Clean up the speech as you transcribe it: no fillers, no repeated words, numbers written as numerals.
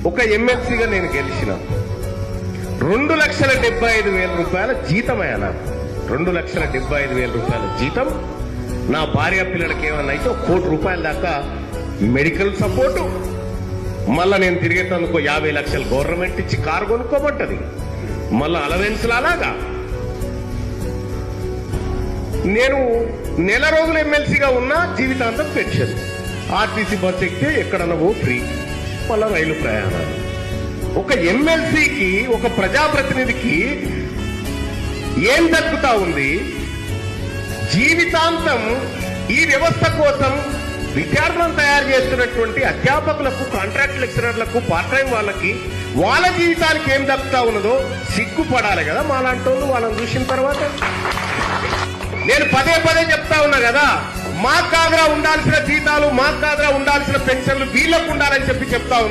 ఒక ఎమ్మెల్సీగా నేను గెలిచిన 2,75,000 రూపాయల జీతమయ్యా నాకు. 2,75,000 రూపాయల జీతం. నా భార్య పిల్లలకి ఏమన్నా అయితే 1 కోటి రూపాయల దాకా మెడికల్ సపోర్టు. మళ్ళా నేను తిరిగేటందుకు 50 లక్షలు గవర్నమెంట్ ఇచ్చి కారు కొనుక్కోమంటది. మళ్ళా అలవెన్స్లు అలాగా. నేను నెల రోజులు ఎమ్మెల్సీగా ఉన్నా జీవితాంతం పెన్షన్. ఆర్టీసీ బస్ ఎక్కితే ఎక్కడన్నా ఫ్రీ. మళ్ళా రైలు ప్రయాణాలు. ఒక ఎమ్మెల్సీకి, ఒక ప్రజాప్రతినిధికి ఏం దక్కుతా ఉంది? జీవితాంతం ఈ వ్యవస్థ కోసం విద్యార్థులను తయారు చేస్తున్నటువంటి అధ్యాపకులకు, కాంట్రాక్ట్ లెక్చరర్లకు, పార్ట్ టైం వాళ్ళకి వాళ్ళ జీవితానికి ఏం దక్కుతా ఉన్నదో సిగ్గుపడాలి కదా మాలాంటి వాళ్ళు. వాళ్ళని చూసిన తర్వాత నేను పదే పదే చెప్తా ఉన్నా కదా, మాకు కాదురా ఉండాల్సిన జీతాలు, మాకు కాదురా ఉండాల్సిన పెన్షన్లు వీళ్ళకు ఉండాలని చెప్తా ఉన్నా.